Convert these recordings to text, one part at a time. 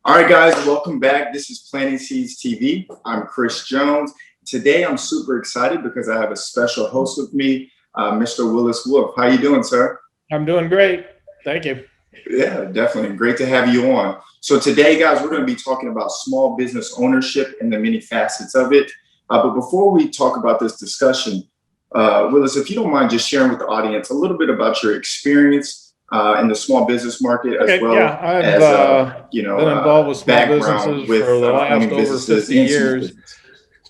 All right, guys, welcome back. This is Planting Seeds TV. I'm Chris Jones. Today, I'm super excited because I have a special host with me, Mr. Willis Wolf. How you doing, sir? I'm doing great. Thank you. Yeah, definitely. Great to have you on. So today, guys, we're going to be talking about small business ownership and the many facets of it. But before we talk about this discussion, Willis, if you don't mind just sharing with the audience a little bit about your experience in the small business market, as well I've as been involved with small businesses for the last over 50 years.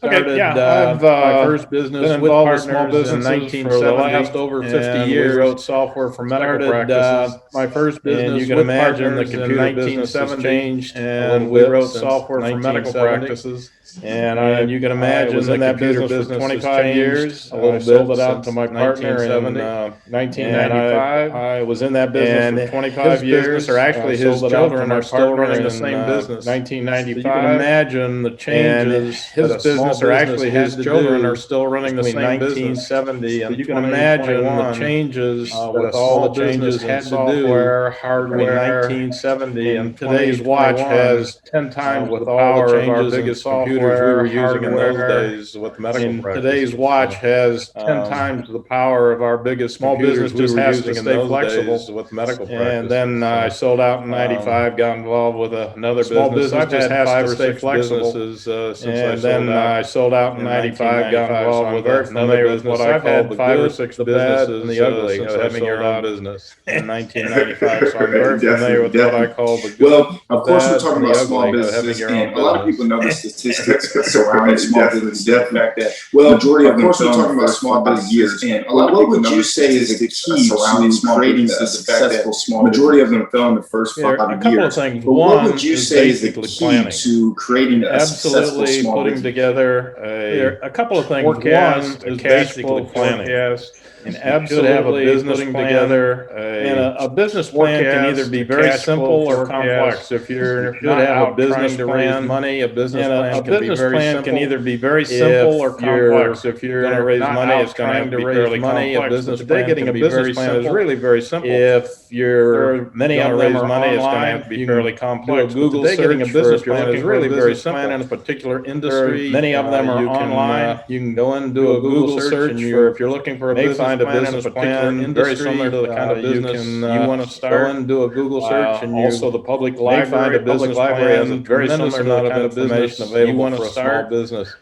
I've my first business been with involved with partners small businesses in for the 1970, last over 50 and years. we wrote software for medical Started practices. my first business And you can with imagine the partners in computer business has 1970, changed a and little we bit wrote since software for medical 1970. practices. And you can imagine was the in that computer business for business has 25 changed years. a little I bit sold it out to since my partner in 1995. I was in that business And for 25 his years. business, or actually his Sold it out to children, my are still partner running the in, same business. So you can 1995. imagine the changes His that a small business, or actually business his had to children, do are still running the between same business. 1970 and You can imagine the 2021, changes with that a all small the changes business in had to do software, between hardware, 1970 and and today's watch 2021, has 10 times with the all the power of our changes in biggest computers we were software, using in those hardware. days with medical And practices. today's watch has 10 Um, times the power of our biggest Small computers. business Just we were has to using in stay those flexible. days with medical And practices. then I sold out in 95, got involved with another Small business. business I've just had has 5 to or stay 6 flexible. businesses Since I and sold then out I sold out in 95, got 1995, involved so with I'm very another familiar with business. what I I've call had the 5 or good, 6 the bad, businesses and the ugly since of I having your sold own out business in 1995. So I'm very familiar with what I call the good, well, of course, we're bad, talking and about the small ugly of having businesses, your and own a lot of business. people know the statistics surrounding small businesses. The fact that, well, majority of them talking about small businesses, and what would you say is the key to creating a successful small? Majority of them fell in the first 5 A couple years. of things. But what One would you is say is the basically key planning. to creating a successful Absolutely small putting business? together a couple of things. Forecast One, a is cash basically flow planning. forecast. And You should have a absolutely business putting plan, together and a business forecast, plan can either be a very cash simple flow or forecast. complex. If you're should not have a out business trying to raise plan, money, a business and plan a can be business very plan simple. can either be very simple or complex. If you're going to raise not money, out it's going to have trying to to be raise fairly money, complex. a business Today, plan getting can a be business very plan is simple. really very simple. If You're many of going to them raise are money, online, it's going to have to be you fairly can complex. do a Google Today, getting a search business if you're plan is looking for a really very business simple. plan In a particular industry, many of them are you can, online. You can go and do a Google search for if you're looking for a may business find a plan in business a particular plan industry, very similar to the kind of business you want to start. Go and do a Google search, and Also, the public may find library. a business library has a plan very tremendous similar amount to the kind of of business information you available want for to a small start. business.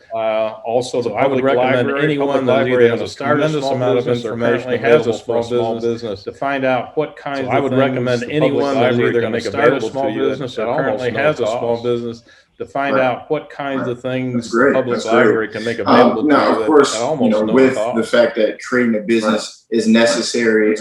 Also, the So I would public recommend library. anyone Public that library either has has a a tremendous small amount of business or information currently has a available for a small business. to find out what kinds So I of would things recommend the public anyone that is library either can going to make start a available small to you business that or almost currently no has a small cost. business To find out what kinds of things That's great. the public That's library great. can make available to Now, you of course, at almost no with cost. the fact that creating a business is necessary, as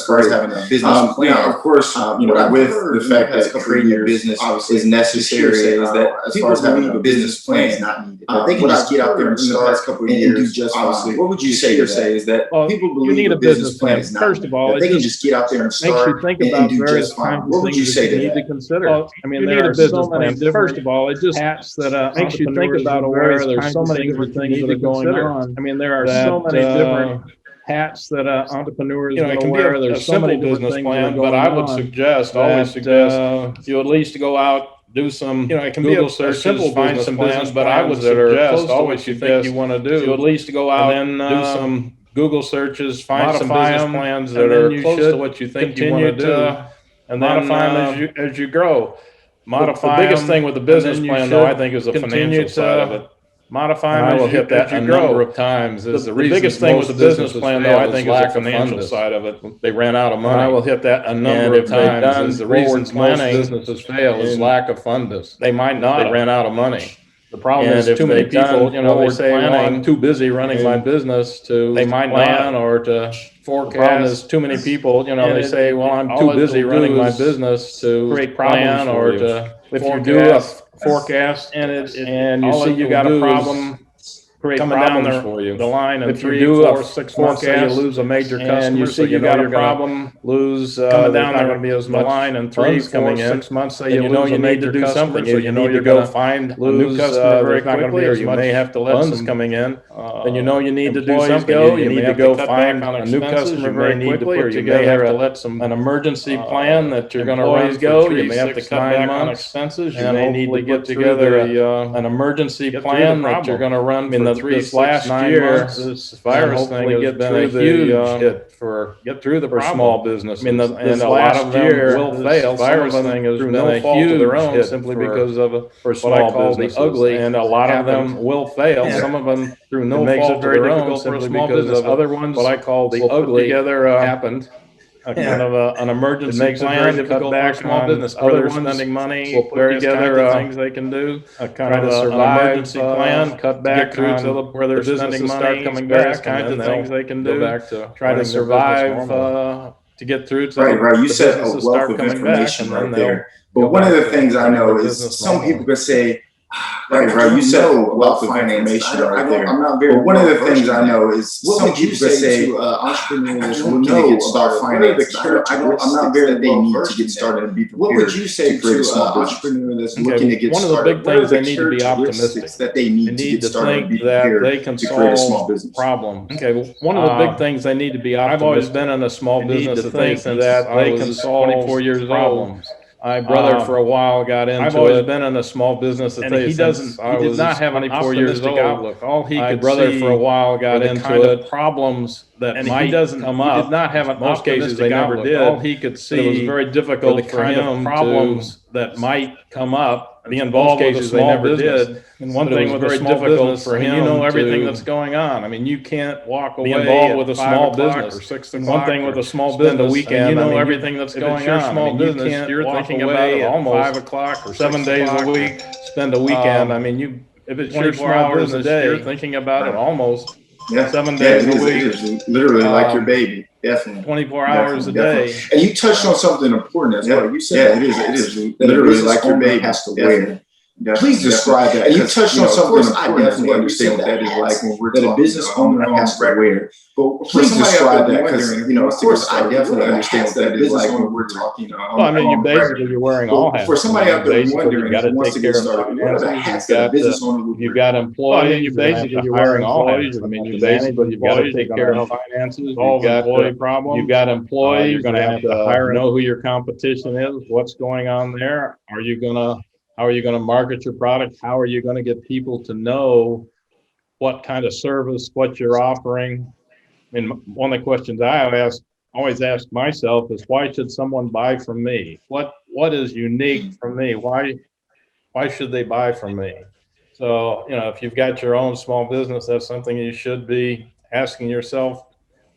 far as having a business plan. Now, of course, with the fact that creating a business is necessary, is that as far as having a business plan is not needed. They can just get out there and start in the past couple of years and do just fine. What would you say is that people believe need a business plan. is not First of all, that they can just get out there and makes you start think and about do various just fine. kinds of What would you things say that to you need that? to consider. Well, There are so many different. First of all, it just hats that makes you think about aware. there's so many different things that are going on. There are that, so many different hats that entrepreneurs it can be a simple business plan, but I would always suggest you at least go out, do some it can Google be a searches, simple find some business but I would suggest always you think you want to do. you at least go out and then do some Google searches, find some modify business them, plans and that then are you close to should what you think you want to continue do, to and modify then them as you grow. modify The biggest them, thing with the and business then you plan, though, I should think, is the continue financial side of to it. modify And them I will as you hit that a number grow. of times. Is The the biggest thing with most the business businesses plan, though, fail I is think, is lack the of financial fundus. side of it. They ran out of And money. I will hit that a number And of if they've times. done Is the forward reasons most planning, businesses fail is and lack of fundus. they might not They have. ran out of money. The problem And is if too many they've people, done, they forward say, well, I'm planning, too busy running my and business to they might plan not. or to The problem is forecast. too many people, They say, well, I'm all too it busy will running do my is business to create plan problems or for you. to If you do a forecast. forecast And and you all see it you will got a do is problem create coming down problems for you. The line in If you 3, do 4, a 6 months, say you lose a major customer, and you see so you got a you're gonna problem, lose coming down, there's not there going to be as the much line in 3, funds 4, coming in. 6 months, say Then you you know lose you a need to major do customer, something. so You need to go find a new customer very quickly, or you may have to let funds some coming in. then you know you need to do employees something. go, You you need may to have to go cut find back on a new expenses, customer you very may need to quickly, put or you may together have to a- let an emergency plan that you're going to run employees for go, 3, you may have to 6, cut 9 back on months. expenses, you And may need hopefully to get put together together an emergency get through plan the that you're going to run I mean, for the 3, 6, last 9 year, months. this And virus thing hopefully has get been through a the huge hit for get through the problem. small businesses. I mean, And a lot last of them year, will this fail. Some of virus them thing has through been no a fault of their huge own, hit simply for- because of for what I small call the businesses. ugly. And a lot of them happened will fail. Yeah. Some of them through It no makes fault it very of their own, difficult for a simply small because business. of Other ones what I call the will put ugly together, happened. A kind of an it emergency makes it very plan, cut difficult for a back small on business. where Other they're ones spending money, will put various together, kinds of things they can do. a kind Try of to an survive, emergency plan, cut to back get through on to where they're the spending businesses money, start coming various back, kinds and of then things they can go do. back to Try to running their business survive normally. to get through to Right. You the said a businesses wealth start of coming back, information and right then they'll there. But go one of back the to things I running know their is business some normally. people could say, right, you said a wealth of information right there. But one of the things I know is some people could say to entrepreneurs looking to get started, what are the characteristics that they need to get started and be prepared? What would you say to an entrepreneur that's looking to get one of the started? big What are things the they need to be optimistic. characteristics that they They need to need get to started and be think that they prepared can to create a small solve business? problems. Okay, well, one of the big things they need to be optimistic. I've always been in a small They need business to that they think since that I they was can solve 24 years problems. old. My brother for a while got into I've always it. been in a small business that And they he since he did not have an 24 years optimistic old. outlook. All he My could brother see for a while got were the into kind it, of problems that and might come up. he did not have an Most cases they optimistic never outlook. did. All he could But it was see very were difficult the for kind of him problems to that might come up. be Most involved with a cases they small never business. did. And one But it thing was with a very small difficult business, for I mean, you him know everything to that's going on. I mean, you can't walk away be involved with a 5 small o'clock business or 6 And o'clock. one thing with a small spend business, a weekend. and you know I mean, everything that's if going it's your on. I small mean, you business, can't you're walk thinking away about it at almost 5 o'clock or 7 6 days a o'clock week. Spend a weekend. I mean, if it's your 24 small hours a business, day. you're thinking about it almost Yeah, 7 yeah, days a week. It is literally like your baby. Definitely. 24 hours a day. And you touched on something important as well. You said it is literally like your baby has to wear. Please describe that. And you touched on something important as well. You understand what that is like when we're talking, that a business owner has to wear. But please describe that, because of course I definitely understand what that is like when we're talking. Well, I mean, you're wearing all hats. For somebody out there Basically, wondering you've got to who wants take to get care of started, what are the hats that a business owner would you've wear? got employees. Well, I mean, you're wearing wearing all employees. hats. I mean, You you've got to take care of finances. solve employee problems. You've got employees. You're going to have to hire. know who your competition is, what's going on there. How are you going to market your product? How are you going to get people to know what kind of service, what you're offering? I mean, one of the questions I always ask myself is, why should someone buy from me? What is unique from me? Why should they buy from me? So, if you've got your own small business, that's something you should be asking yourself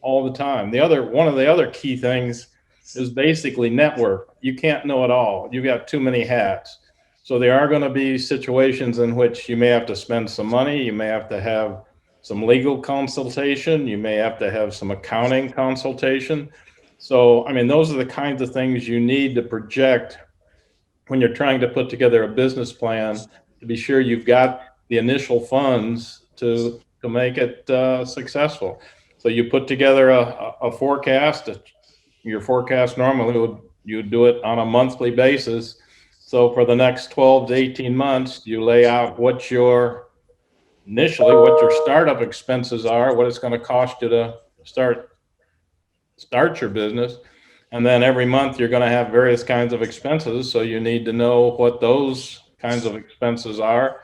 all the time. One of the other key things is basically network. You can't know it all. You've got too many hats. So there are going to be situations in which you may have to spend some money. You may have to have some legal consultation. You may have to have some accounting consultation. So, I mean, those are the kinds of things you need to project when you're trying to put together a business plan, to be sure you've got the initial funds to make it successful. So you put together a forecast. Your forecast normally you would do it on a monthly basis. So for the next 12 to 18 months, you lay out what your startup expenses are, what it's going to cost you to start your business. And then every month you're going to have various kinds of expenses. So you need to know what those kinds of expenses are,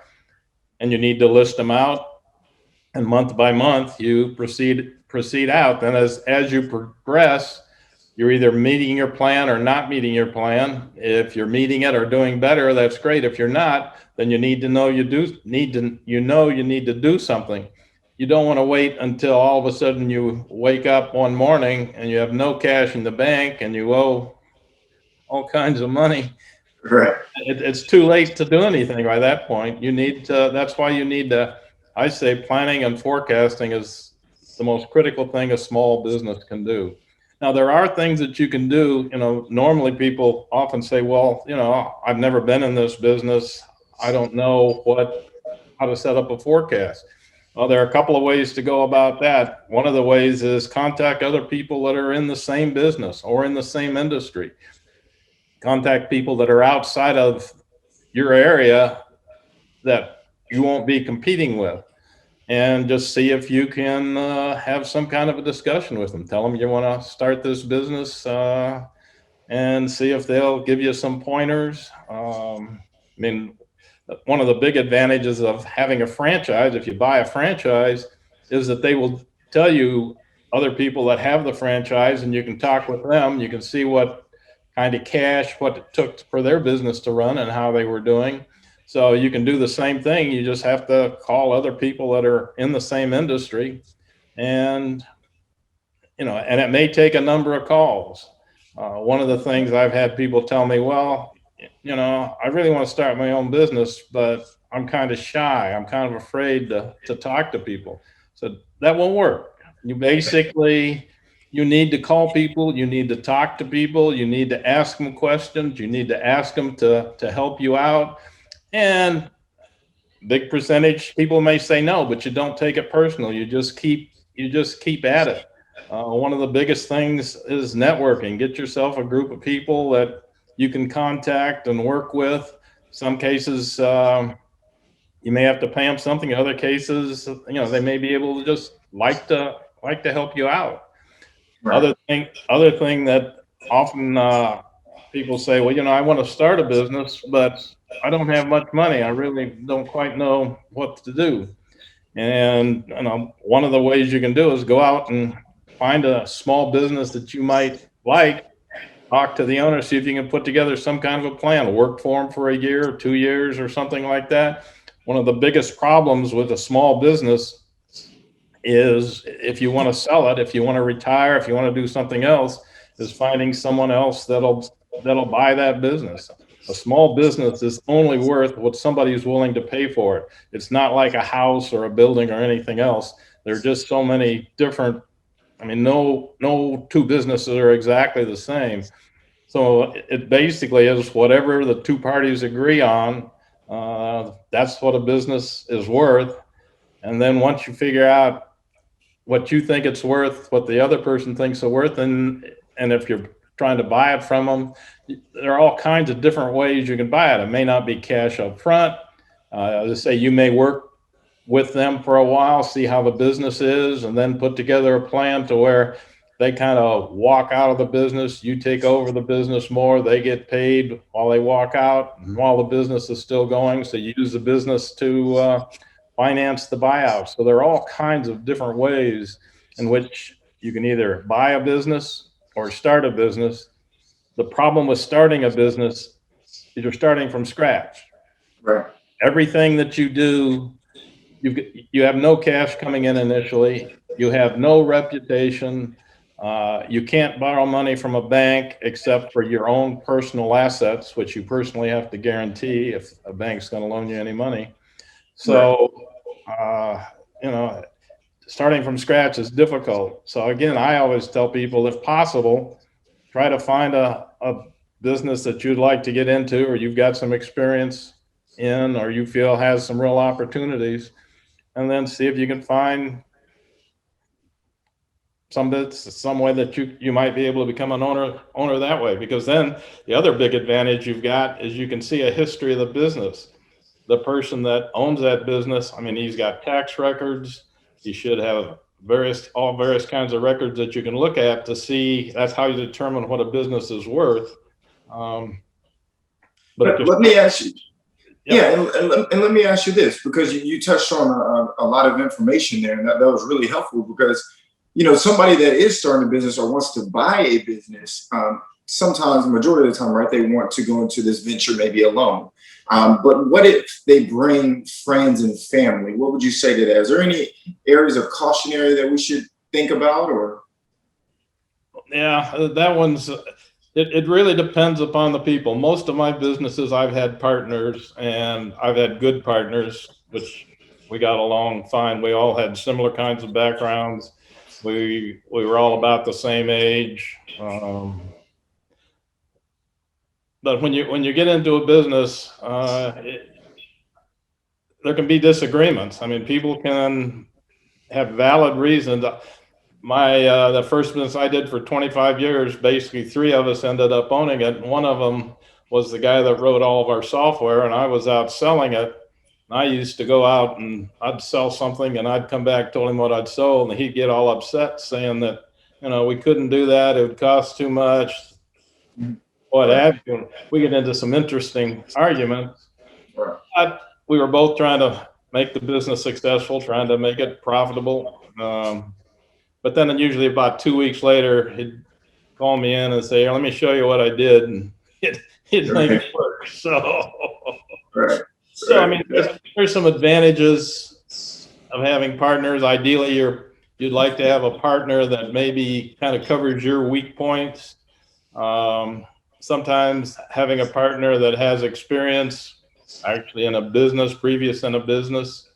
and you need to list them out. And month by month you proceed out. Then as you progress, you're either meeting your plan or not meeting your plan. If you're meeting it or doing better, that's great. If you're not, then you need to know you need to do something. You don't want to wait until all of a sudden you wake up one morning and you have no cash in the bank and you owe all kinds of money. Right. It's too late to do anything by that point. That's why you need to, I say planning and forecasting is the most critical thing a small business can do. Now, there are things that you can do. Normally people often say, well, I've never been in this business. I don't know how to set up a forecast. Well, there are a couple of ways to go about that. One of the ways is contact other people that are in the same business or in the same industry. Contact people that are outside of your area that you won't be competing with, and just see if you can have some kind of a discussion with them. Tell them you want to start this business, and see if they'll give you some pointers. I mean, one of the big advantages of having a franchise, if you buy a franchise, is that they will tell you other people that have the franchise, and you can talk with them. You can see what kind of cash, what it took for their business to run and how they were doing. So you can do the same thing. You just have to call other people that are in the same industry, and and it may take a number of calls. One of the things I've had people tell me, well, I really want to start my own business, but I'm kind of shy. I'm kind of afraid to talk to people. So that won't work. You need to call people. You need to talk to people. You need to ask them questions. You need to ask them to help you out. And big percentage, people may say no, but you don't take it personal. You just keep at it. One of the biggest things is networking. Get yourself a group of people that you can contact and work with. Some cases, you may have to pay them something. In other cases, they may be able to just like to help you out. Right. Other thing that often people say, well, I want to start a business, but I don't have much money. I really don't quite know what to do. And one of the ways you can do is go out and find a small business that you might like, talk to the owner, see if you can put together some kind of a plan, work for them for a year or 2 years or something like that. One of the biggest problems with a small business is, if you want to sell it, if you want to retire, if you want to do something else, is finding someone else that'll buy that business. A small business is only worth what somebody is willing to pay for it. It's not like a house or a building or anything else. There are just so many different. No two businesses are exactly the same. So it basically is whatever the two parties agree on. That's what a business is worth. And then once you figure out what you think it's worth, what the other person thinks it's worth, and if you're trying to buy it from them, there are all kinds of different ways you can buy it. It may not be cash up front. Let's say you may work with them for a while, see how the business is, and then put together a plan to where they kind of walk out of the business. You take over the business more. They get paid while they walk out and while the business is still going. So you use the business to finance the buyout. So there are all kinds of different ways in which you can either buy a business or start a business. The problem with starting a business is you're starting from scratch. Right. Everything that you do, you have no cash coming in initially. You have no reputation. You can't borrow money from a bank except for your own personal assets, which you personally have to guarantee if a bank's going to loan you any money. So, starting from scratch is difficult. So again, I always tell people, if possible, try to find a business that you'd like to get into, or you've got some experience in, or you feel has some real opportunities, and then see if you can find some way that you might be able to become an owner that way. Because then the other big advantage you've got is you can see a history of the business. The person that owns that business, he's got tax records. He should have various kinds of records that you can look at to see. That's how you determine what a business is worth. But let me ask you, and let me ask you this, because you touched on a lot of information there, and that was really helpful. Because somebody that is starting a business or wants to buy a business, sometimes, the majority of the time, right, they want to go into this venture maybe alone. But what if they bring friends and family? What would you say to that? Is there any areas of cautionary that we should think about? Or that one's. It really depends upon the people. Most of my businesses, I've had partners, and I've had good partners, which we got along fine. We all had similar kinds of backgrounds. We were all about the same age. But when you get into a business, there can be disagreements. I mean, people can have valid reasons. The first business I did for 25 years, basically 3 of us ended up owning it. And one of them was the guy that wrote all of our software, and I was out selling it. And I used to go out and I'd sell something and I'd come back, told him what I'd sold, and he'd get all upset saying that, we couldn't do that. It would cost too much. What have you. We get into some interesting arguments. Right. But we were both trying to make the business successful, trying to make it profitable. But then usually about 2 weeks later, he'd call me in and say, "Here, let me show you what I did." And he'd make it work. So, Right. so I mean, there's some advantages of having partners. Ideally, you'd like to have a partner that maybe kind of covers your weak points. Sometimes having a partner that has experience actually in a business, previous in a business.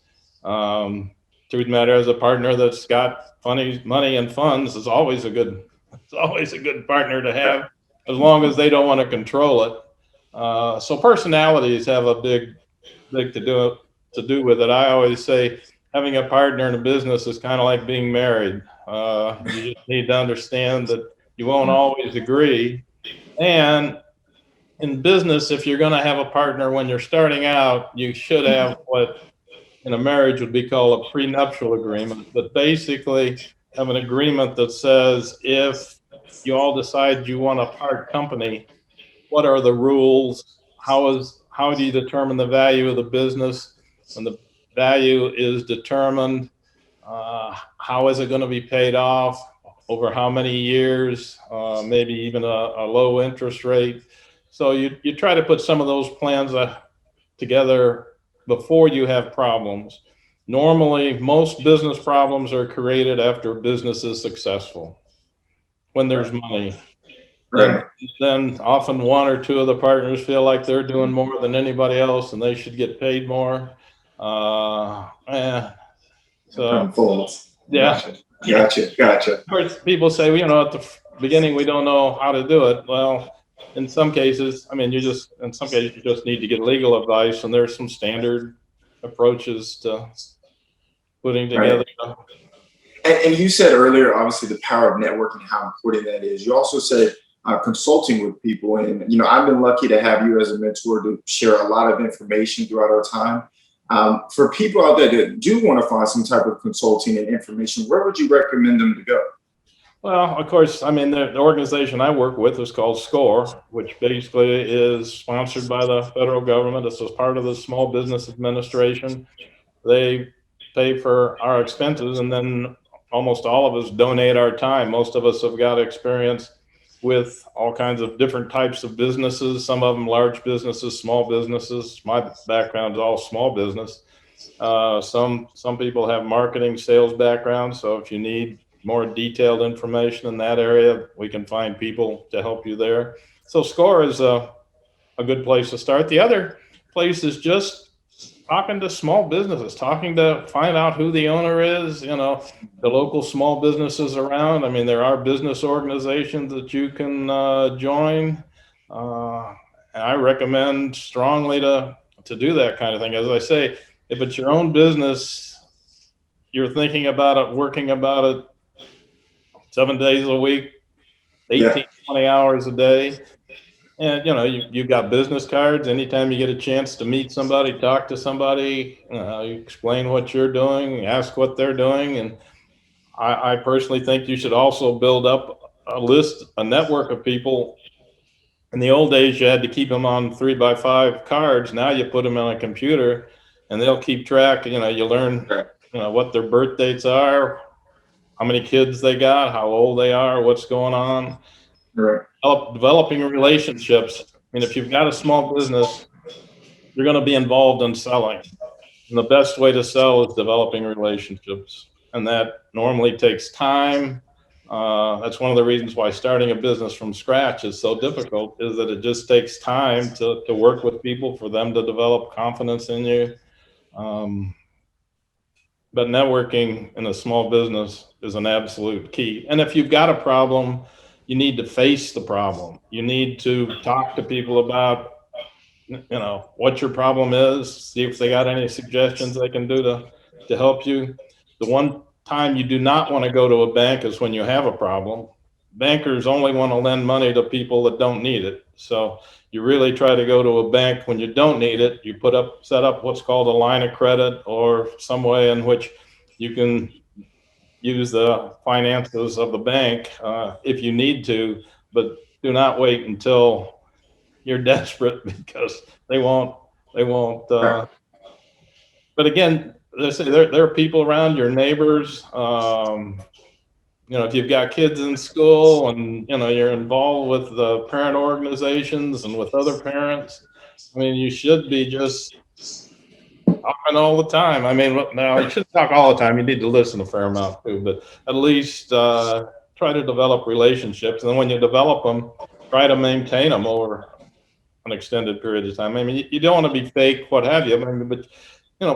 Truth matter, as a partner that's got money and funds is always a good partner to have, as long as they don't want to control it. So personalities have a big to do with it. I always say having a partner in a business is kind of like being married. You just need to understand that you won't always agree. And in business, if you're going to have a partner when you're starting out, you should have what in a marriage would be called a prenuptial agreement, but basically have an agreement that says if you all decide you want to part company, what are the rules? How do you determine the value of the business? When the value is determined, how is it going to be paid off? Over how many years? Maybe even a low interest rate. So you try to put some of those plans together before you have problems. Normally, most business problems are created after a business is successful. When there's money, Right. then often 1 or 2 of the partners feel like they're doing more than anybody else and they should get paid more. So yeah. Gotcha. Of course, people say, well, at the beginning we don't know how to do it. Well, in some cases, I mean, you just need to get legal advice, and there's some standard approaches to putting together. Right. And you said earlier, obviously, the power of networking, how important that is. You also said consulting with people, and I've been lucky to have you as a mentor to share a lot of information throughout our time. For people out there that do want to find some type of consulting and information, where would you recommend them to go? Well, of course, I mean, the organization I work with is called SCORE, which basically is sponsored by the federal government. It's as part of the Small Business Administration. They pay for our expenses, and then almost all of us donate our time. Most of us have got experience with all kinds of different types of businesses, some of them large businesses, small businesses. My background is all small business. Some people have marketing, sales backgrounds. So if you need more detailed information in that area, we can find people to help you there. So SCORE is a good place to start. The other place is just talking to small businesses, talking to find out who the owner is, the local small businesses around. I mean, there are business organizations that you can join. And I recommend strongly to do that kind of thing. As I say, if it's your own business, you're thinking about it, working about it 7 days a week, 18, 20 hours a day. And, you've got business cards. Anytime you get a chance to meet somebody, talk to somebody, you explain what you're doing, ask what they're doing. And I personally think you should also build up a network of people. In the old days, you had to keep them on 3x5 cards. Now you put them on a computer and they'll keep track. You learn, what their birth dates are, how many kids they got, how old they are, what's going on. Right. Developing relationships. I mean, if you've got a small business, you're going to be involved in selling. And the best way to sell is developing relationships. And that normally takes time. That's one of the reasons why starting a business from scratch is so difficult, is that it just takes time to work with people, for them to develop confidence in you. But networking in a small business is an absolute key. And if you've got a problem, you need to face the problem. You need to talk to people about what your problem is, see if they got any suggestions they can do to help you. The one time you do not want to go to a bank is when you have a problem. Bankers only want to lend money to people that don't need it. So you really try to go to a bank when you don't need it. You set up what's called a line of credit, or some way in which you can use the finances of the bank if you need to, but do not wait until you're desperate, because they won't. But again, they say there are people around, your neighbors. If you've got kids in school and you're involved with the parent organizations and with other parents, I mean, you should be just talking all the time. I mean, now you shouldn't talk all the time. You need to listen a fair amount too, but at least try to develop relationships. And then when you develop them, try to maintain them over an extended period of time. I mean, you don't want to be fake, what have you. I mean, but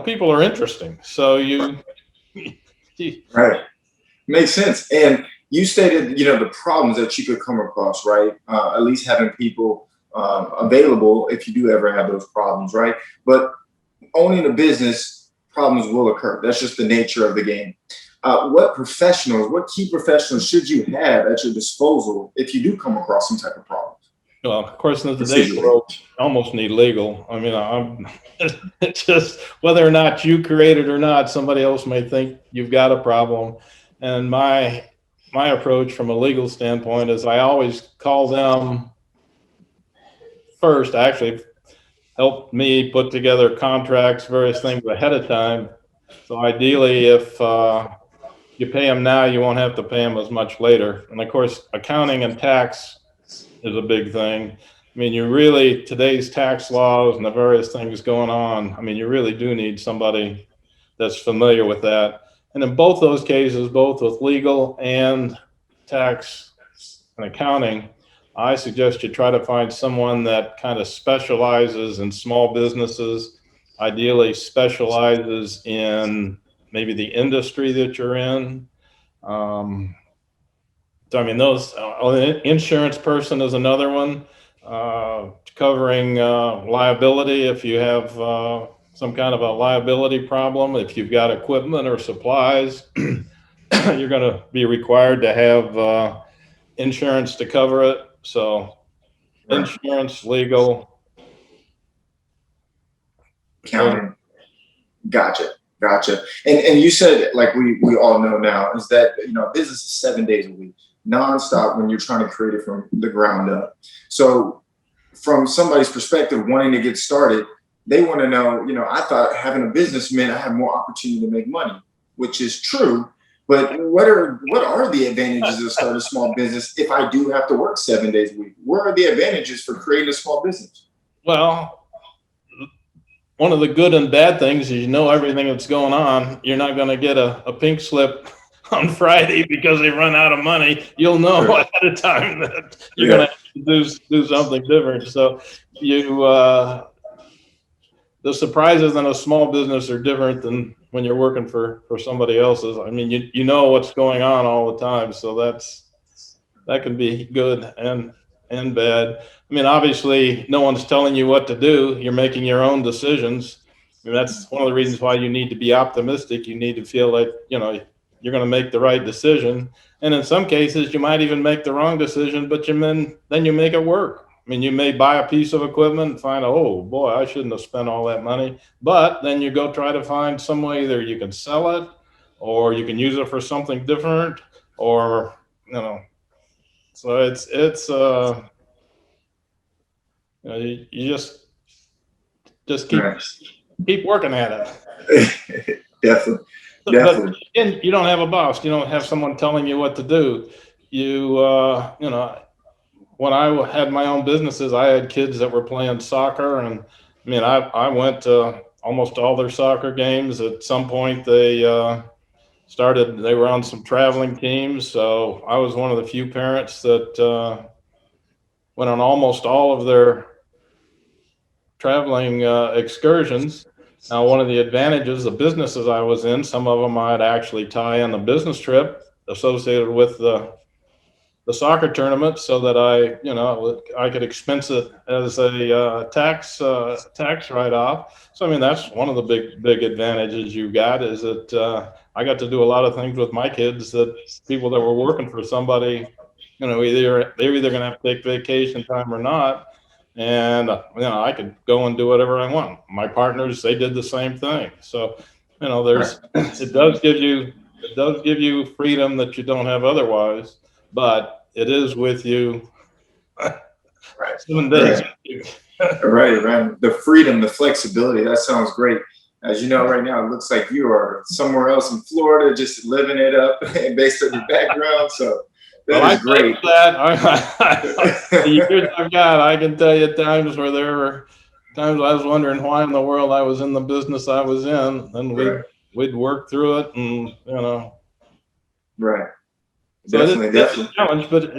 people are interesting, so right. Makes sense. And you stated, the problems that you could come across, right? At least having people available if you do ever have those problems, right? But owning a business, problems will occur. That's just the nature of the game. What key professionals should you have at your disposal if you do come across some type of problems? Well, of course, in today's world, you almost need legal. I mean, it's just whether or not you create it or not, somebody else may think you've got a problem. And my approach from a legal standpoint is I always call them first. Actually, help me put together contracts, various things ahead of time. So ideally, if you pay them now, you won't have to pay them as much later. And of course, accounting and tax is a big thing. I mean, today's tax laws and the various things going on, I mean, you really do need somebody that's familiar with that. And in both those cases, both with legal and tax and accounting, I suggest you try to find someone that kind of specializes in small businesses, ideally specializes in maybe the industry that you're in. So, I mean, insurance person is another one, covering liability if you have some kind of a liability problem. If you've got equipment or supplies, you're going to be required to have insurance to cover it. So insurance, legal, Accounting. Gotcha. And you said, like we all know now, is that business is 7 days a week, nonstop, when you're trying to create it from the ground up. So from somebody's perspective, wanting to get started, they want to know, I thought having a business meant I had more opportunity to make money, which is true. But what are the advantages of starting a small business if I do have to work 7 days a week? What are the advantages for creating a small business? Well, one of the good and bad things is everything that's going on. You're not going to get a pink slip on Friday because they run out of money. You'll know ahead of time that you're going to do something different. So the surprises in a small business are different than when you're working for somebody else's. I mean, you know what's going on all the time, so that can be good and bad. I mean, obviously, no one's telling you what to do. You're making your own decisions. I mean, that's one of the reasons why you need to be optimistic. You need to feel like you're going to make the right decision. And in some cases, you might even make the wrong decision, but then you make it work. I mean, you may buy a piece of equipment and find, oh boy, I shouldn't have spent all that money. But then you go try to find some way either you can sell it, or you can use it for something different, or So it's you just keep working at it. Definitely. But you don't have a boss. You don't have someone telling you what to do. When I had my own businesses, I had kids that were playing soccer, and I mean, I went to almost all their soccer games. At some point, they were on some traveling teams. So I was one of the few parents that went on almost all of their traveling excursions. Now, one of the advantages of businesses I was in, some of them I'd actually tie in a business trip associated with the the soccer tournament so that I could expense it as a tax write-off. So I mean, that's one of the big advantages you got, is that I got to do a lot of things with my kids that people that were working for somebody, they're either going to have to take vacation time or not. And I could go and do whatever I want. My partners, they did the same thing. So it does give you freedom that you don't have otherwise, but it is with you Right. 7 days. Right. The freedom, the flexibility, that sounds great. As you know, right now, it looks like you are somewhere else in Florida, just living it up based on your background. So that is great. The years I've got, I can tell you times where there were times I was wondering why in the world I was in the business I was in, and we'd work through it, and Right. So it's a challenge, but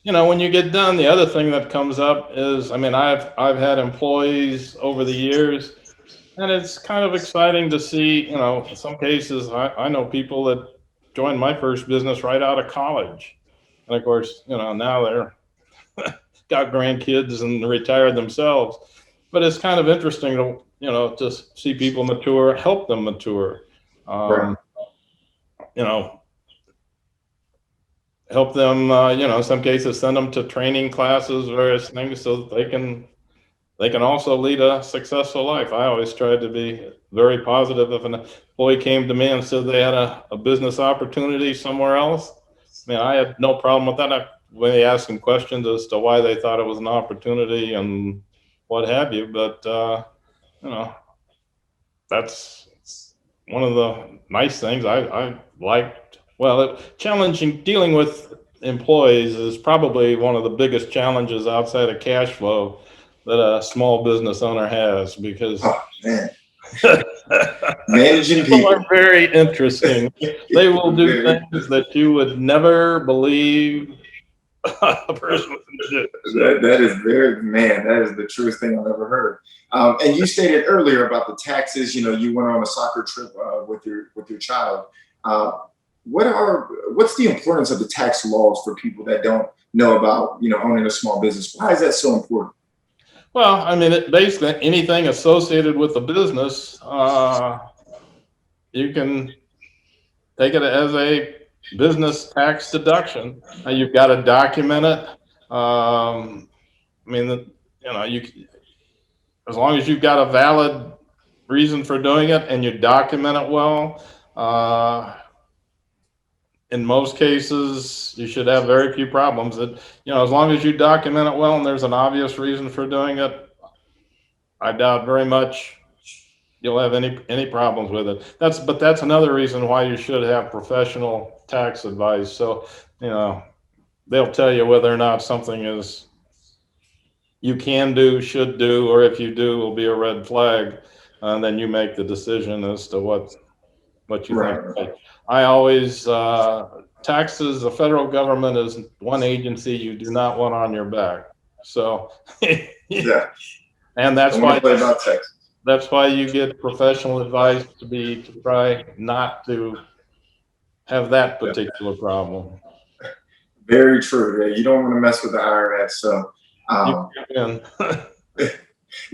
when you get done, the other thing that comes up is, I mean, I've had employees over the years, and it's kind of exciting to see, in some cases, I know people that joined my first business right out of college. And of course, now they're got grandkids and retired themselves. But it's kind of interesting to see people mature, help them mature. Help them, in some cases, send them to training classes, various things, so that they can also lead a successful life. I always tried to be very positive. If an employee came to me and said they had a business opportunity somewhere else, I mean, I had no problem with that. When they asked them questions as to why they thought it was an opportunity and what have you, but that's one of the nice things I liked. Well, challenging, dealing with employees is probably one of the biggest challenges outside of cash flow that a small business owner has, because managing people are very interesting. They will do things that you would never believe a person would do. That is that is the truest thing I've ever heard. And you stated earlier about the taxes. You went on a soccer trip with your child. What's the importance of the tax laws for people that don't know about owning a small business? Why is that so important? Well, I mean, basically anything associated with the business, you can take it as a business tax deduction. You've got to document it. I mean, as long as you've got a valid reason for doing it and you document it well, in most cases, you should have very few problems. That as long as you document it well and there's an obvious reason for doing it, I doubt very much you'll have any problems with it. That's another reason why you should have professional tax advice. So they'll tell you whether or not something is you can do, should do, or if you do, will be a red flag, and then you make the decision as to what you think. I always taxes. The federal government is one agency you do not want on your back. So and that's why you get professional advice to try not to have that particular problem. Very true. Yeah, you don't want to mess with the IRS. So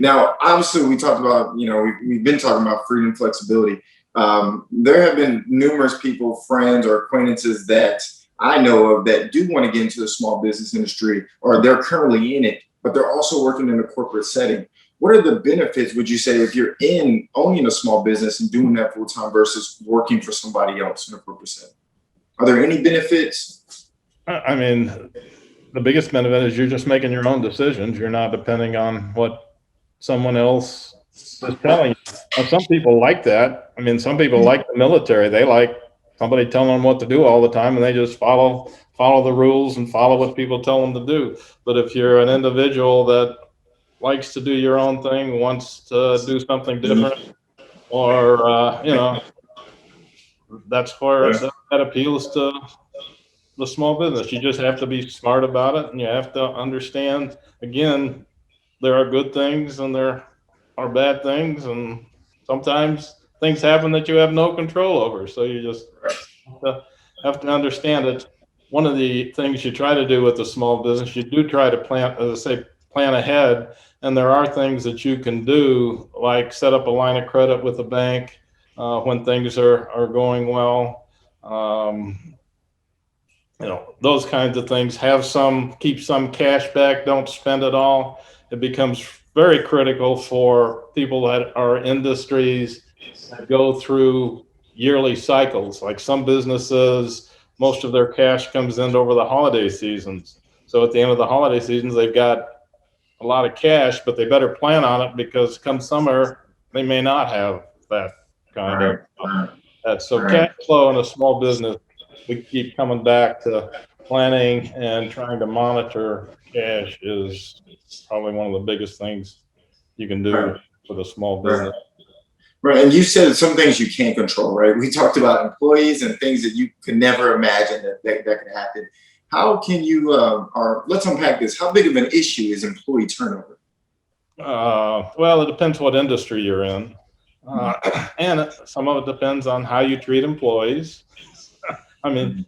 now, obviously, we talked about, we've been talking about freedom, flexibility. There have been numerous people, friends or acquaintances that I know of that do want to get into the small business industry, or they're currently in it, but they're also working in a corporate setting. What are the benefits, would you say, if you're owning a small business and doing that full time versus working for somebody else in a corporate setting? Are there any benefits? I mean, the biggest benefit is you're just making your own decisions. You're not depending on what someone else is telling you. Now, some people like that. I mean, some people like the military. They like somebody telling them what to do all the time, and they just follow the rules and follow what people tell them to do. But if you're an individual that likes to do your own thing, wants to do something different, or that's where that appeals to the small business. You just have to be smart about it, and you have to understand, again, there are good things and there are bad things, and sometimes things happen that you have no control over. So you just have to understand it. one of the things you try to do with a small business, you do try to plan, as I say, plan ahead. And there are things that you can do, like set up a line of credit with a bank when things are going well. Those kinds of things. Keep some cash back, don't spend it all. It becomes very critical for people that are industries that go through yearly cycles. Like some businesses, most of their cash comes in over the holiday seasons. So at the end of the holiday seasons, they've got a lot of cash, but they better plan on it because come summer, they may not have that kind of that. So cash flow in a small business, we keep coming back to planning and trying to monitor cash is probably one of the biggest things you can do with a small business. Right, and you said some things you can't control, right? We talked about employees and things that you could never imagine that could happen. How can you, or let's unpack this. How big of an issue is employee turnover? Well, it depends what industry you're in. And some of it depends on how you treat employees. I mean,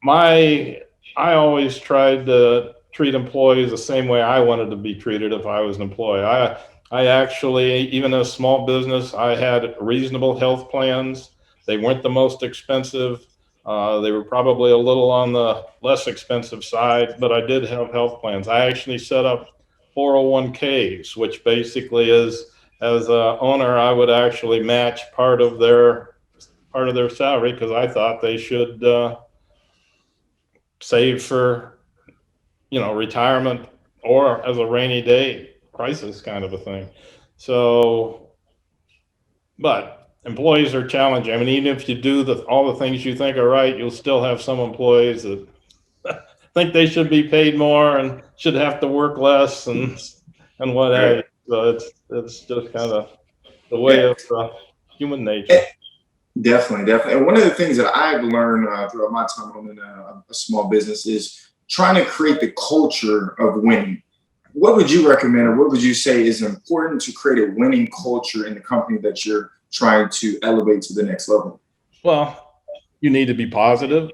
I always tried to treat employees the same way I wanted to be treated if I was an employee. I actually, even in a small business, I had reasonable health plans. They weren't the most expensive. They were probably a little on the less expensive side, but I did have health plans. I actually set up 401ks, which basically is, as a owner, I would actually match part of their salary because I thought they should save for, retirement or as a rainy day crisis kind of a thing. So, but employees are challenging. I mean, even if you do all the things you think are right, you'll still have some employees that think they should be paid more and should have to work less and what have you. So it's just kind of the way of human nature. Definitely. And one of the things that I've learned throughout my time owning a small business is trying to create the culture of winning. What would you recommend, or what would you say is important to create a winning culture in the company that you're trying to elevate to the next level? Well, you need to be positive.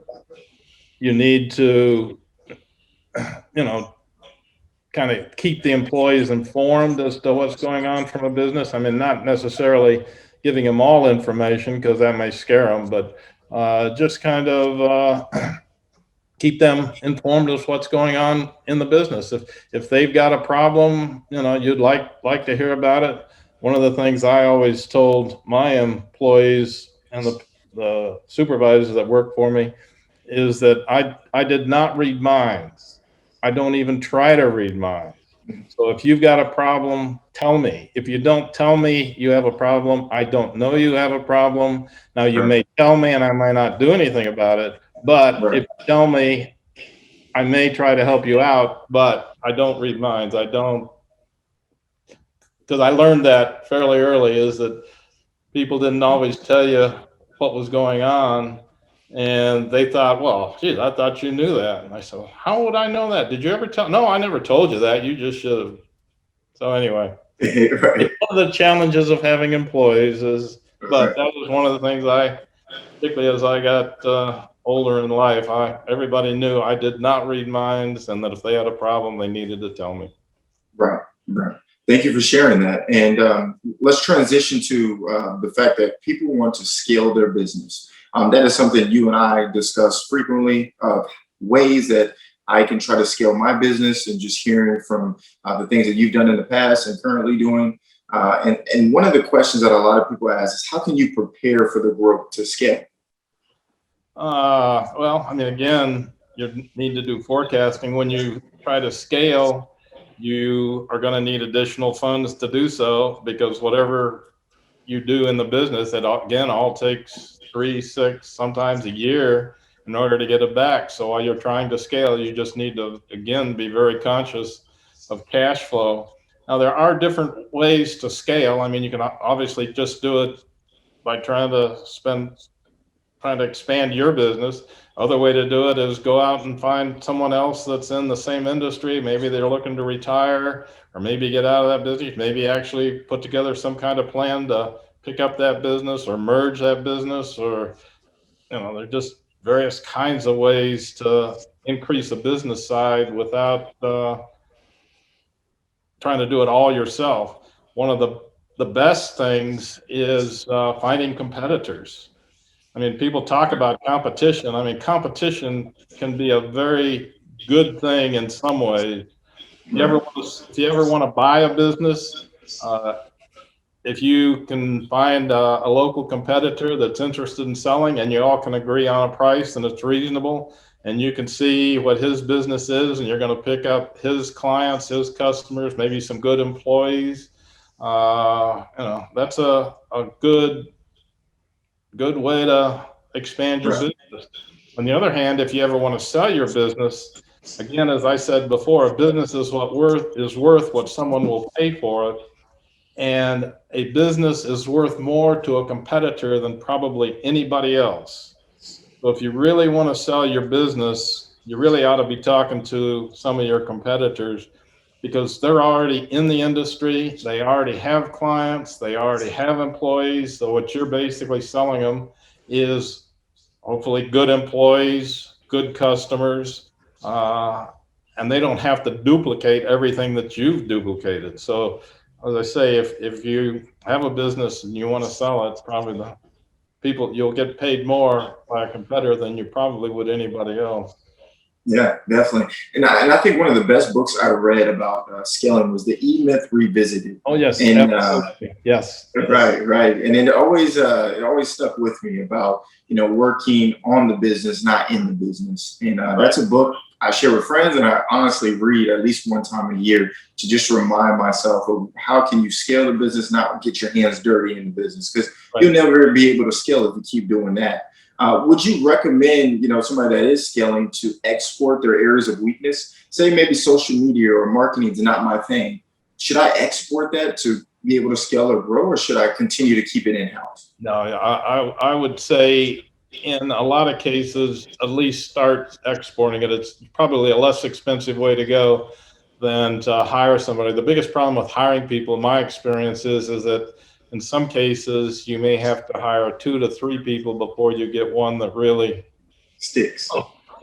You need to, kind of keep the employees informed as to what's going on from a business. I mean, not necessarily giving them all information because that may scare them, but just kind of keep them informed of what's going on in the business. If they've got a problem, you'd like to hear about it. One of the things I always told my employees and the supervisors that work for me is that I did not read minds. I don't even try to read minds. So if you've got a problem, tell me. If you don't tell me you have a problem, I don't know you have a problem. Now you may tell me and I might not do anything about it, but if you tell me, I may try to help you out, but I don't read minds. I don't, because I learned that fairly early, is that people didn't always tell you what was going on. And they thought, well, geez, I thought you knew that. And I said, well, how would I know that? Did you ever tell? No, I never told you that. You just should have. So anyway, one of the challenges of having employees is, but that was one of the things particularly as I got older in life, everybody knew I did not read minds, and that if they had a problem, they needed to tell me. Right. Thank you for sharing that. And let's transition to the fact that people want to scale their business. That is something you and I discuss frequently, ways that I can try to scale my business, and just hearing from the things that you've done in the past and currently doing. And one of the questions that a lot of people ask is, how can you prepare for the growth to scale? Well, I mean, again, you need to do forecasting. When you try to scale, you are going to need additional funds to do so, because whatever you do in the business, it again all takes 3, 6, sometimes a year in order to get it back. So while you're trying to scale, you just need to, again, be very conscious of cash flow. Now, there are different ways to scale. I mean, you can obviously just do it by trying to expand your business. Other way to do it is go out and find someone else that's in the same industry. Maybe they're looking to retire, or maybe get out of that business, maybe actually put together some kind of plan to pick up that business or merge that business, or, there are just various kinds of ways to increase the business side without trying to do it all yourself. One of the best things is finding competitors. I mean, people talk about competition. I mean, competition can be a very good thing in some ways. If you ever want to buy a business, uh, if you can find a local competitor that's interested in selling and you all can agree on a price and it's reasonable and you can see what his business is and you're going to pick up his clients, his customers, maybe some good employees, that's a good way to expand your business. On the other hand, if you ever want to sell your business, again, as I said before, a business is worth what someone will pay for it. And a business is worth more to a competitor than probably anybody else. So if you really want to sell your business, you really ought to be talking to some of your competitors because they're already in the industry. They already have clients. They already have employees. So what you're basically selling them is hopefully good employees, good customers, and they don't have to duplicate everything that you've duplicated. So as I say, if you have a business and you want to sell it, probably the people you'll get paid more by a competitor than you probably would anybody else. Yeah, definitely. And I think one of the best books I read about scaling was the EMyth Revisited. Oh yes, and yes, right. And it always stuck with me about working on the business, not in the business. And that's a book I share with friends, and I honestly read at least one time a year to just remind myself of how can you scale the business, not get your hands dirty in the business, because you'll never be able to scale if you keep doing that. Would you recommend, somebody that is scaling to export their areas of weakness? Say maybe social media or marketing is not my thing. Should I export that to be able to scale or grow, or should I continue to keep it in-house? No, I would say in a lot of cases, at least start exporting it. It's probably a less expensive way to go than to hire somebody. The biggest problem with hiring people, in my experience, is that in some cases you may have to hire 2 to 3 people before you get one that really Sticks.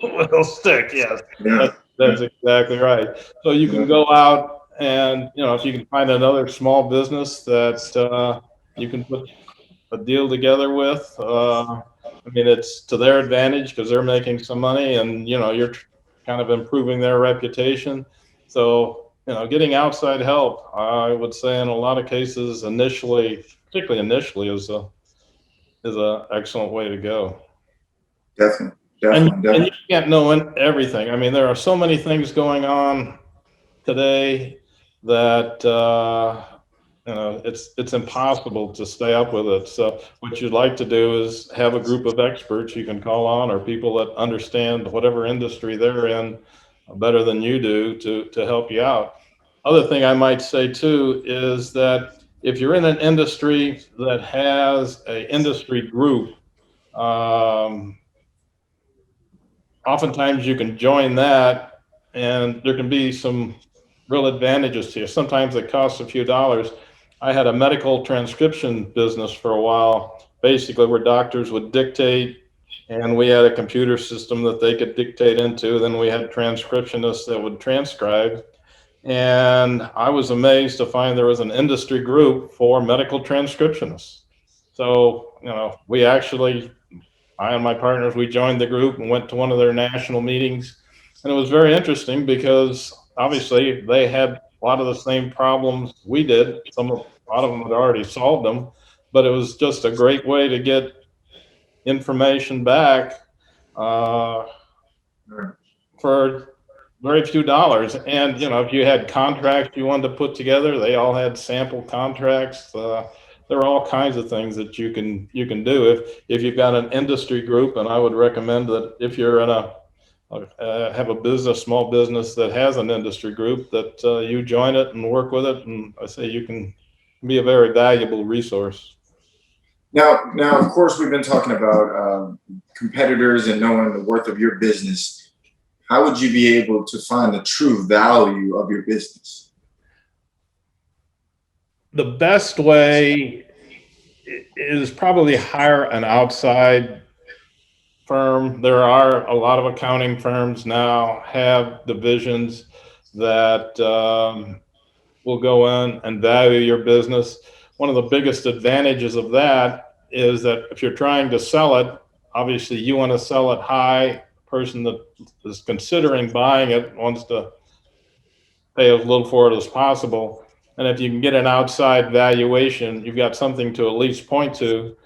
will stick. Yes, Yeah. that's exactly right. So you can go out and if you can find another small business that you can put a deal together with. I mean, it's to their advantage because they're making some money, and you're kind of improving their reputation. So getting outside help, I would say, in a lot of cases, particularly initially, is a excellent way to go. Definitely. And you can't know everything. I mean, there are so many things going on today that it's impossible to stay up with it. So what you'd like to do is have a group of experts you can call on, or people that understand whatever industry they're in better than you do to help you out. Other thing I might say too is that if you're in an industry that has an industry group, oftentimes you can join that and there can be some real advantages to you. Sometimes it costs a few dollars. I had a medical transcription business for a while, basically where doctors would dictate and we had a computer system that they could dictate into. Then we had transcriptionists that would transcribe. And I was amazed to find there was an industry group for medical transcriptionists. So, I and my partners, we joined the group and went to one of their national meetings. And it was very interesting because obviously they had a lot of the same problems we did. A lot of them had already solved them, but it was just a great way to get information back for very few dollars. And, if you had contracts you wanted to put together, they all had sample contracts. There are all kinds of things that you can do if you've got an industry group. And I would recommend that if you're in have a small business that has an industry group, that you join it and work with it. And I say you can be a very valuable resource. Now, of course, we've been talking about competitors and knowing the worth of your business. How would you be able to find the true value of your business? The best way is probably hire an outside firm, there are a lot of accounting firms now have divisions that will go in and value your business. One of the biggest advantages of that is that if you're trying to sell it, obviously you want to sell it high. The person that is considering buying it wants to pay as little for it as possible. And if you can get an outside valuation, you've got something to at least point to.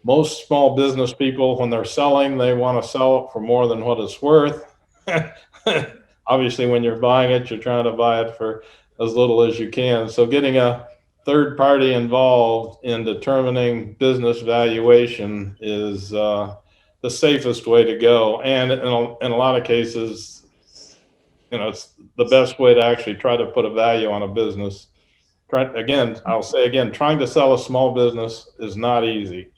Most small business people, when they're selling, they want to sell it for more than what it's worth. Obviously, when you're buying it, you're trying to buy it for as little as you can. So getting a third party involved in determining business valuation is the safest way to go. And in a lot of cases, it's the best way to actually try to put a value on a business. I'll say again, trying to sell a small business is not easy.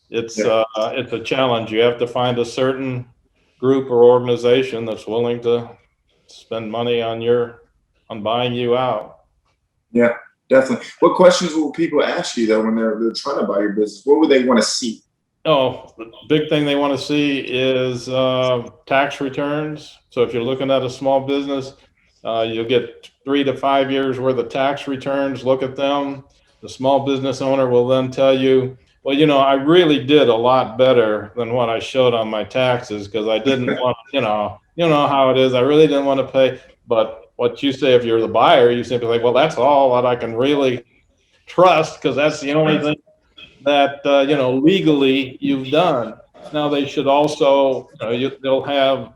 It's a challenge. You have to find a certain group or organization that's willing to spend money on buying you out. Yeah, definitely. What questions will people ask you though when they're trying to buy your business? What would they want to see? Oh, the big thing they want to see is tax returns. So if you're looking at a small business, you'll get 3 to 5 years worth of tax returns. Look at them. The small business owner will then tell you, well, I really did a lot better than what I showed on my taxes because I didn't want, you know how it is. I really didn't want to pay. But what you say, if you're the buyer, you simply like, well, that's all that I can really trust because that's the only thing that, legally you've done. Now they should also, they'll have,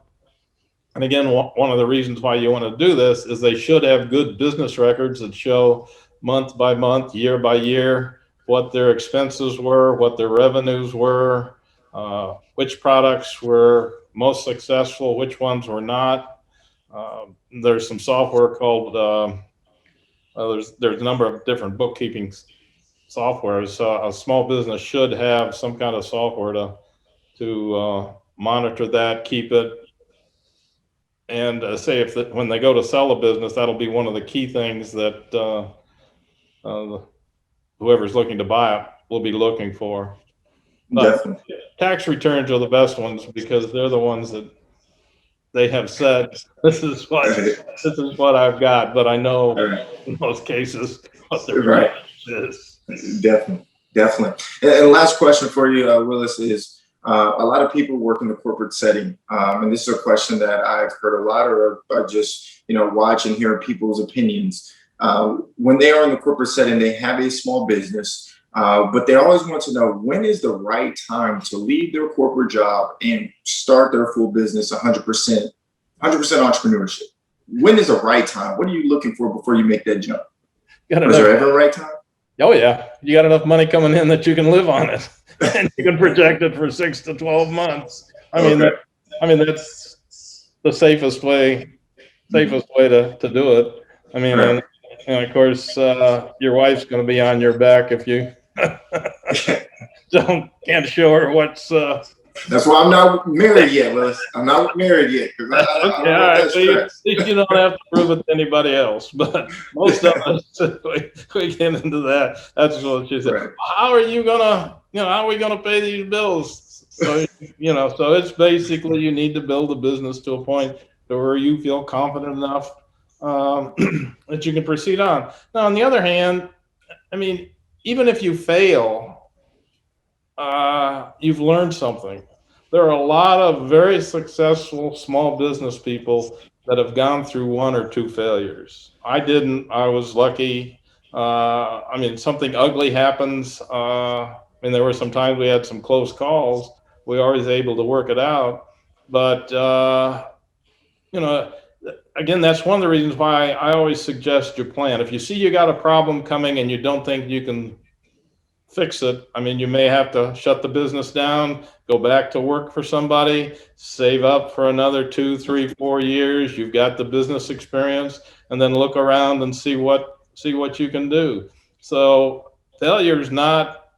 and again, one of the reasons why you want to do this is they should have good business records that show month by month, year by year, what their expenses were, what their revenues were, which products were most successful, which ones were not. There's some software called, there's a number of different bookkeeping software. So a small business should have some kind of software to monitor that, keep it. And say when they go to sell a business, that'll be one of the key things that whoever's looking to buy it will be looking for. But Definitely. tax returns are the best ones because they're the ones that they have said, this is what I've got, but I know in most cases what the reality is. Definitely. And last question for you, Willis, is a lot of people work in the corporate setting. And this is a question that I've heard a lot or by just, watch and hear people's opinions. When they are in the corporate setting, they have a small business, but they always want to know when is the right time to leave their corporate job and start their full business 100% entrepreneurship. When is the right time? What are you looking for before you make that jump? Is there ever a right time? Oh yeah, you got enough money coming in that you can live on it, and you can project it for 6 to 12 months. I mean, that's the safest way to do it. I mean, and of course, your wife's going to be on your back if you can't show her what's. That's why I'm not married yet, Willis. I'm not married yet. You don't have to prove it to anybody else, but most of us, we get into that. That's what she said. Right. How are we gonna pay these bills? So, so it's basically you need to build a business to a point to where you feel confident enough that you can proceed on. Now, on the other hand, I mean, even if you fail, you've learned something. There are a lot of very successful small business people that have gone through 1 or 2 failures. I didn't. I was lucky. Something ugly happens. There were some times we had some close calls. We were always able to work it out. But, again, that's one of the reasons why I always suggest your plan. If you see you got a problem coming and you don't think you can fix it, you may have to shut the business down, go back to work for somebody, save up for another 2, 3, 4 years. You've got the business experience, and then look around and see what you can do. So failure is not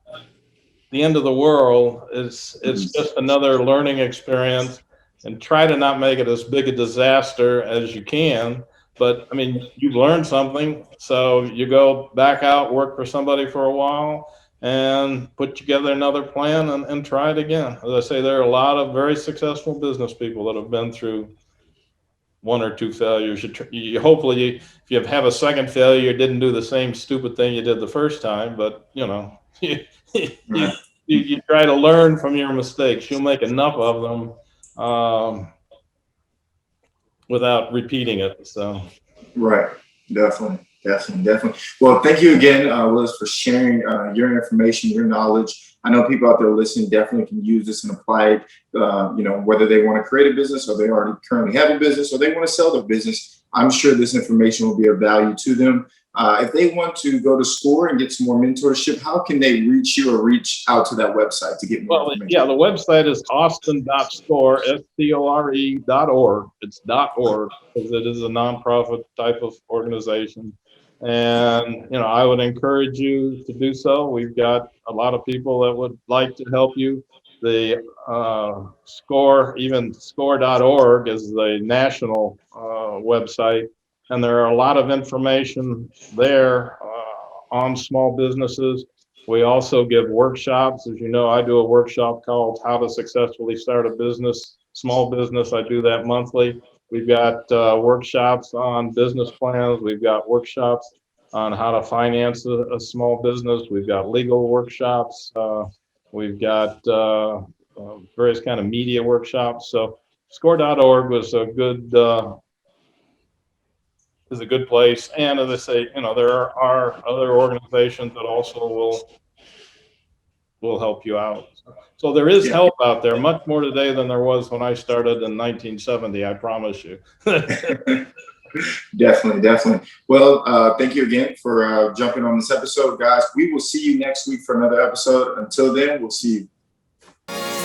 the end of the world. It's just another learning experience, and try to not make it as big a disaster as you can. But you've learned something, so you go back out, work for somebody for a while, and put together another plan and try it again. As I say, there are a lot of very successful business people that have been through one or two failures. Hopefully, if you have a second failure, you didn't do the same stupid thing you did the first time, but you know, you try to learn from your mistakes. You'll make enough of them without repeating it. So, right, definitely. Well, thank you again, Willis, for sharing your information, your knowledge. I know people out there listening definitely can use this and apply it. Whether they want to create a business or they already currently have a business or they want to sell their business, I'm sure this information will be of value to them. If they want to go to SCORE and get some more mentorship, how can they reach you or reach out to that website to get more information? Yeah, the website is austin.score, SCORE.org. It's .org because it is a nonprofit type of organization. And, I would encourage you to do so. We've got a lot of people that would like to help you. The SCORE, even SCORE.org is the national website. And there are a lot of information there on small businesses. We also give workshops. As you know, I do a workshop called How to Successfully Start a Business, Small Business. I do that monthly. We've got workshops on business plans. We've got workshops on how to finance a small business. We've got legal workshops. We've got various kind of media workshops. So score.org was a good place. And as I say, there are other organizations that also will help you out. So there is help out there, much more today than there was when I started in 1970, I promise you. Definitely. Well, thank you again for jumping on this episode, guys. We will see you next week for another episode. Until then, we'll see you.